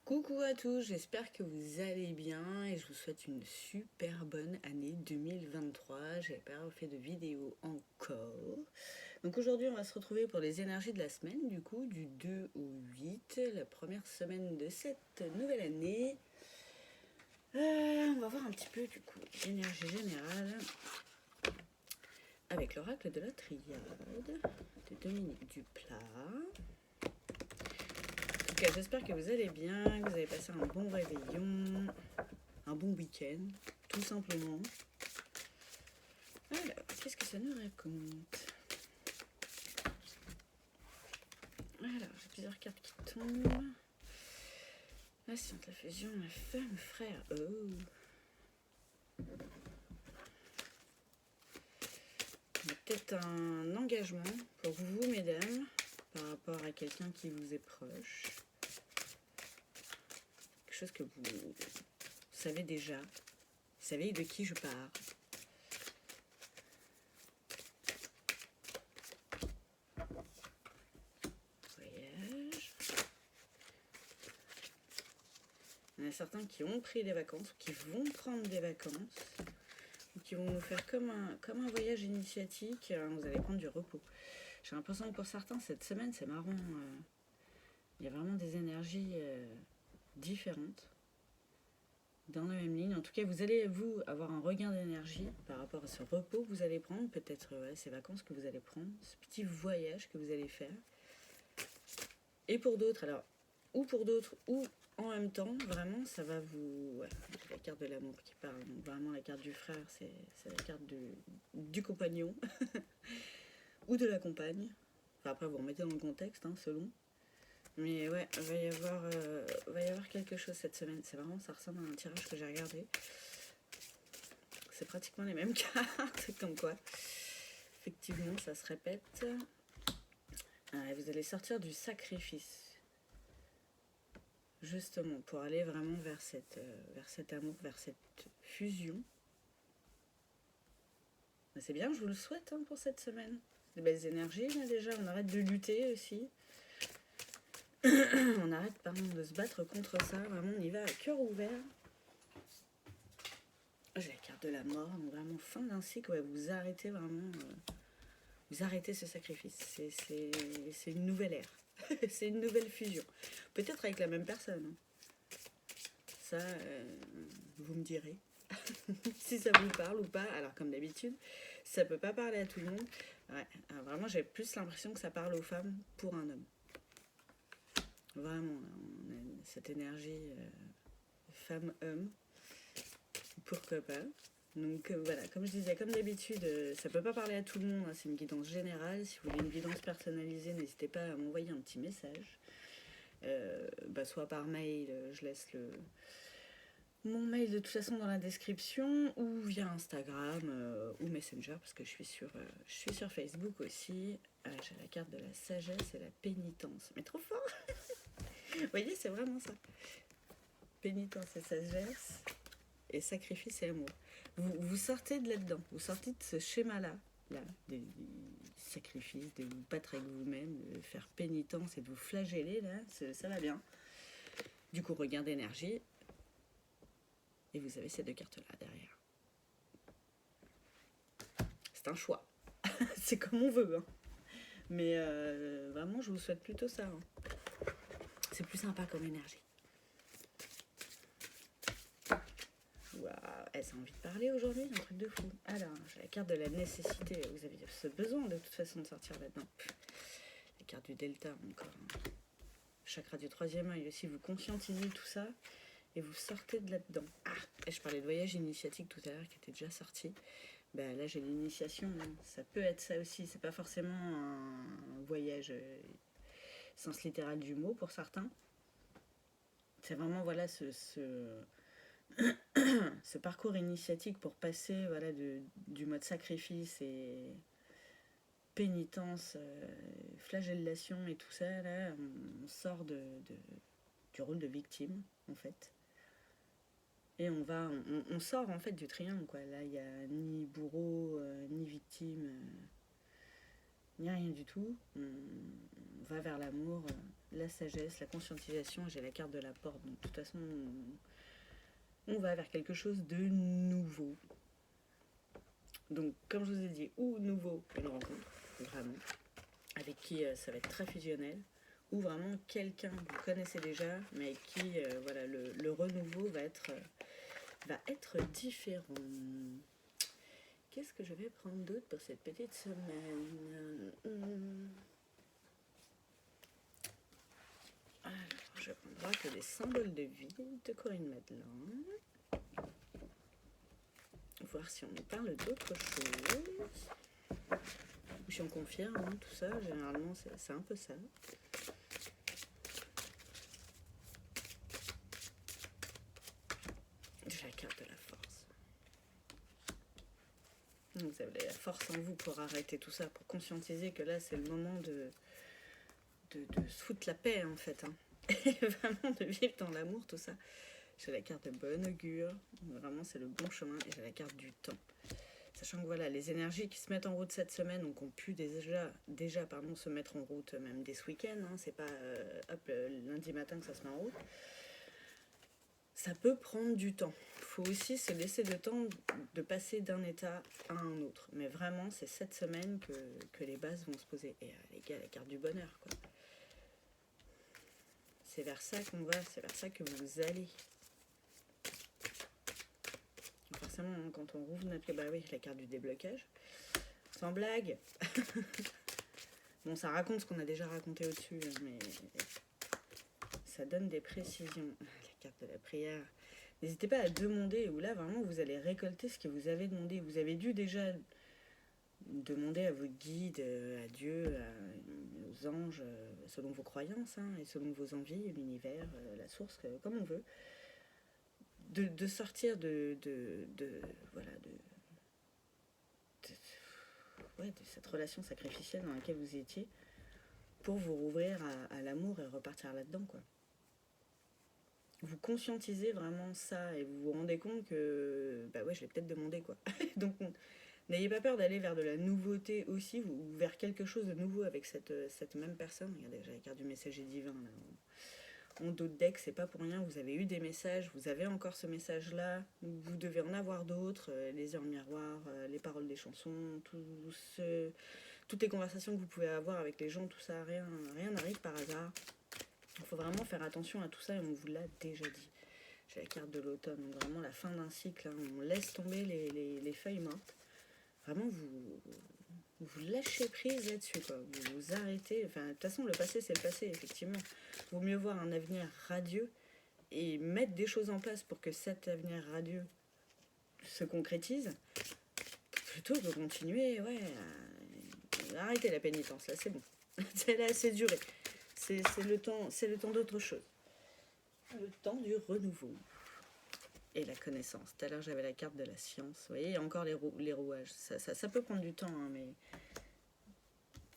Coucou à tous, j'espère que vous allez bien et je vous souhaite une super bonne année 2023. J'ai pas refait de vidéo encore. Donc aujourd'hui on va se retrouver pour les énergies de la semaine, du coup du 2 au 8, la première semaine de cette nouvelle année. On va voir un petit peu du coup l'énergie générale avec l'oracle de la triade de Dominique Duplat. En tout cas, j'espère que vous allez bien, que vous avez passé un bon réveillon, un bon week-end, tout simplement. Alors, qu'est-ce que ça nous raconte? Alors, j'ai plusieurs cartes qui tombent. La science, la fusion, la femme, frère. Oh. Il y a peut-être un engagement pour vous, mesdames, par rapport à quelqu'un qui vous est proche. Quelque chose que vous savez déjà. Vous savez de qui je parle. Voyage. Il y en a certains qui ont pris des vacances, qui vont prendre des vacances, ou qui vont nous faire comme un voyage initiatique. Vous allez prendre du repos. J'ai l'impression que pour certains, cette semaine, c'est marrant. Il y a vraiment des énergies différentes dans la même ligne. En tout cas, vous allez, vous, avoir un regain d'énergie par rapport à ce repos que vous allez prendre, peut-être ces vacances que vous allez prendre, ce petit voyage que vous allez faire. Et pour d'autres, alors, ou pour d'autres, ou en même temps, vraiment, ça va vous... Ouais, la carte de l'amour qui parle, donc vraiment la carte du frère, c'est la carte du compagnon, ou de la compagne. Enfin, après, vous remettez dans le contexte, hein, selon. Mais ouais, va y avoir quelque chose cette semaine. C'est vraiment, ça ressemble à un tirage que j'ai regardé. C'est pratiquement les mêmes cartes, comme quoi. Effectivement, ça se répète. Vous allez sortir du sacrifice. Justement, pour aller vraiment vers cet amour, vers cette fusion. C'est bien, je vous le souhaite pour cette semaine. Des belles énergies, là, déjà. On arrête de lutter aussi. On arrête de se battre contre ça. Vraiment, on y va à cœur ouvert. J'ai la carte de la mort, donc vraiment fin d'un cycle. Ouais, vous arrêtez vraiment. Vous arrêtez ce sacrifice. C'est une nouvelle ère. C'est une nouvelle fusion. Peut-être avec la même personne. Hein. Ça, vous me direz. Si ça vous parle ou pas. Alors, comme d'habitude, ça peut pas parler à tout le monde. Ouais, alors, vraiment, j'ai plus l'impression que ça parle aux femmes pour un homme. Vraiment, on a cette énergie femme-homme. Pourquoi pas. Donc voilà, comme je disais, comme d'habitude, ça peut pas parler à tout le monde, hein, c'est une guidance générale. Si vous voulez une guidance personnalisée, n'hésitez pas à m'envoyer un petit message. Soit par mail, je laisse mon mail de toute façon dans la description, ou via Instagram ou Messenger, parce que je suis sur Facebook aussi. J'ai la carte de la sagesse et la pénitence. Mais trop fort. Vous voyez, c'est vraiment ça. Pénitence et sagesse, et sacrifice et amour. Vous sortez de là-dedans, vous sortez de ce schéma-là, des sacrifices, de vous battre avec vous-même, de faire pénitence et de vous flageller, là, ça va bien. Du coup, regain d'énergie, et vous avez ces deux cartes-là derrière. C'est un choix, c'est comme on veut, hein. Mais vraiment, je vous souhaite plutôt ça. Hein. C'est plus sympa comme énergie. Waouh, ça a envie de parler aujourd'hui, un truc de fou. Alors, j'ai la carte de la nécessité. Vous avez ce besoin de toute façon de sortir là-dedans. La carte du delta encore. Chakra du troisième œil aussi, vous conscientisez tout ça et vous sortez de là-dedans. Et je parlais de voyage initiatique tout à l'heure qui était déjà sorti. Là, j'ai l'initiation. Hein. Ça peut être ça aussi. C'est pas forcément un voyage sens littéral du mot pour certains. C'est vraiment, voilà, ce parcours initiatique pour passer du mode sacrifice et pénitence, flagellation et tout ça, là, on sort du rôle de victime, en fait. Et on sort, en fait, du triangle, quoi. Là, il n'y a ni bourreau, ni victime, ni rien du tout. On va vers l'amour la sagesse, la conscientisation. J'ai la carte de la porte. Donc de toute façon, on va vers quelque chose de nouveau. Donc comme je vous ai dit, ou nouveau, une rencontre, vraiment, avec qui ça va être très fusionnel, ou vraiment quelqu'un que vous connaissez déjà, mais avec qui voilà, le renouveau va être différent. Qu'est-ce que je vais prendre d'autre pour cette petite semaine? Alors, je prendrai que des symboles de vie de Corinne Madelin. Voir si on nous parle d'autre chose. Ou si on confirme hein, tout ça. Généralement, c'est un peu ça. J'ai la carte de la force. Vous avez la force en vous pour arrêter tout ça, pour conscientiser que là, c'est le moment de se foutre la paix, en fait. Hein. Et vraiment de vivre dans l'amour, tout ça. J'ai la carte de bon augure. Vraiment, c'est le bon chemin. Et j'ai la carte du temps. Sachant que voilà, les énergies qui se mettent en route cette semaine, donc ont pu déjà se mettre en route même dès ce week-end. Hein, c'est pas lundi matin que ça se met en route. Ça peut prendre du temps. Il faut aussi se laisser le temps de passer d'un état à un autre. Mais vraiment, c'est cette semaine que les bases vont se poser. Et les gars, la carte du bonheur, quoi. C'est vers ça qu'on va, c'est vers ça que vous allez. Forcément, hein, quand on rouvre notre... Bah oui, la carte du déblocage. Sans blague. Bon, ça raconte ce qu'on a déjà raconté au-dessus, mais ça donne des précisions. La carte de la prière. N'hésitez pas à demander, où là, vraiment, vous allez récolter ce que vous avez demandé. Vous avez dû déjà demander à vos guides, à Dieu, aux anges, selon vos croyances, hein, et selon vos envies, l'univers, la source, comme on veut, de sortir de cette relation sacrificielle dans laquelle vous étiez, pour vous rouvrir à l'amour et repartir là-dedans, quoi. Vous conscientisez vraiment ça et vous vous rendez compte que, bah ouais, je l'ai peut-être demandé, quoi. Donc, n'ayez pas peur d'aller vers de la nouveauté aussi, ou vers quelque chose de nouveau avec cette même personne. Regardez, j'ai la carte du messager divin, là. En dos de deck, c'est pas pour rien, vous avez eu des messages, vous avez encore ce message-là, vous devez en avoir d'autres, les heures miroirs, les paroles des chansons, toutes les conversations que vous pouvez avoir avec les gens, tout ça, rien n'arrive par hasard. Il faut vraiment faire attention à tout ça et on vous l'a déjà dit. J'ai la carte de l'automne, donc vraiment la fin d'un cycle, hein, on laisse tomber les feuilles mortes. Vraiment, vous lâchez prise là-dessus, quoi. Vous arrêtez. Enfin, de toute façon, le passé, c'est le passé, effectivement. Il vaut mieux voir un avenir radieux et mettre des choses en place pour que cet avenir radieux se concrétise, plutôt que de continuer, arrêtez la pénitence, là, c'est bon. C'est là, c'est duré. C'est le temps d'autre chose. Le temps du renouveau. Et la connaissance. Tout à l'heure, j'avais la carte de la science. Vous voyez, il y a encore les rouages. Ça peut prendre du temps, hein, mais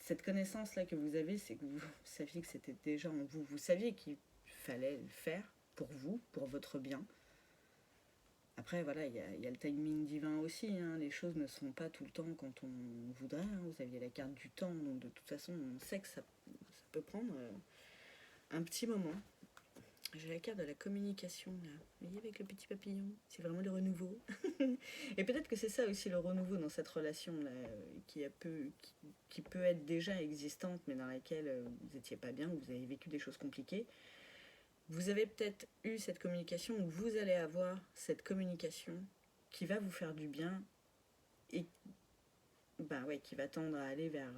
cette connaissance-là que vous avez, c'est que vous saviez que c'était déjà en vous. Vous saviez qu'il fallait le faire pour vous, pour votre bien. Après, voilà, il y a le timing divin aussi. Hein. Les choses ne sont pas tout le temps quand on voudrait. Hein. Vous aviez la carte du temps, donc de toute façon, on sait que ça peut prendre un petit moment. J'ai la carte de la communication, là. Vous voyez, avec le petit papillon. C'est vraiment le renouveau. Et peut-être que c'est ça aussi, le renouveau dans cette relation-là, qui peut être déjà existante, mais dans laquelle vous n'étiez pas bien, vous avez vécu des choses compliquées. Vous avez peut-être eu cette communication, ou vous allez avoir cette communication qui va vous faire du bien et qui va tendre à aller vers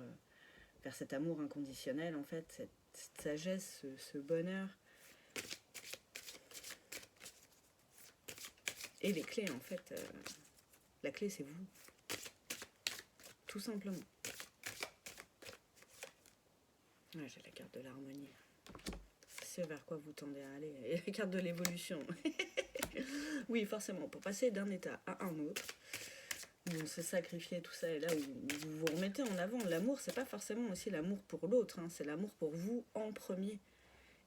cet amour inconditionnel, en fait, cette sagesse, ce bonheur. Et les clés, en fait, la clé, c'est vous. Tout simplement. Ouais, j'ai la carte de l'harmonie. C'est vers quoi vous tendez à aller. Et la carte de l'évolution. Oui, forcément, pour passer d'un état à un autre, où on se sacrifie, tout ça, et là où vous vous remettez en avant. L'amour, c'est pas forcément aussi l'amour pour l'autre, hein, c'est l'amour pour vous en premier.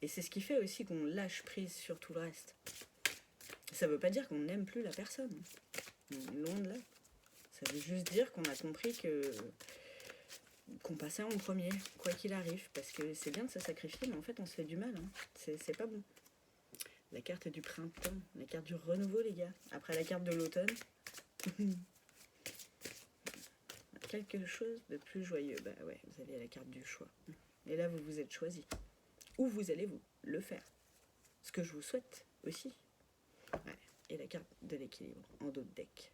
Et c'est ce qui fait aussi qu'on lâche prise sur tout le reste. Ça veut pas dire qu'on n'aime plus la personne. Loin de là. Ça veut juste dire qu'on a compris que qu'on passait en premier, quoi qu'il arrive, parce que c'est bien de se sacrifier, mais en fait on se fait du mal, hein. C'est pas bon. La carte du printemps, la carte du renouveau les gars, après la carte de l'automne. Quelque chose de plus joyeux, bah ouais, vous avez la carte du choix. Et là vous vous êtes choisi. Où vous allez vous le faire. Ce que je vous souhaite aussi. Ouais. Et la carte de l'équilibre en dos de deck.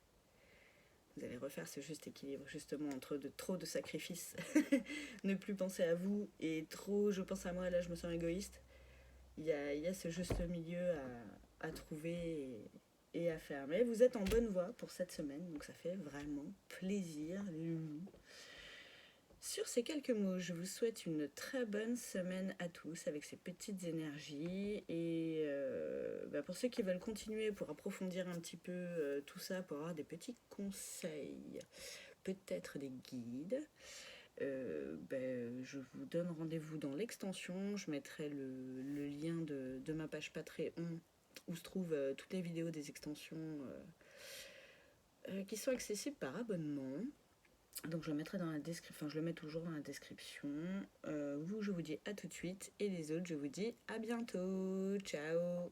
Vous allez refaire ce juste équilibre justement entre trop de sacrifices. Ne plus penser à vous et trop je pense à moi, là je me sens égoïste. Il y a ce juste milieu à trouver et à faire. Mais vous êtes en bonne voie pour cette semaine, donc ça fait vraiment plaisir les loulous. Sur ces quelques mots, je vous souhaite une très bonne semaine à tous avec ces petites énergies. Et pour ceux qui veulent continuer, pour approfondir un petit peu tout ça, pour avoir des petits conseils, peut-être des guides, je vous donne rendez-vous dans l'extension. Je mettrai le lien de ma page Patreon où se trouvent toutes les vidéos des extensions qui sont accessibles par abonnement. Donc je le mettrai dans la description, je le mets toujours dans la description. Vous, je vous dis à tout de suite et les autres, je vous dis à bientôt. Ciao.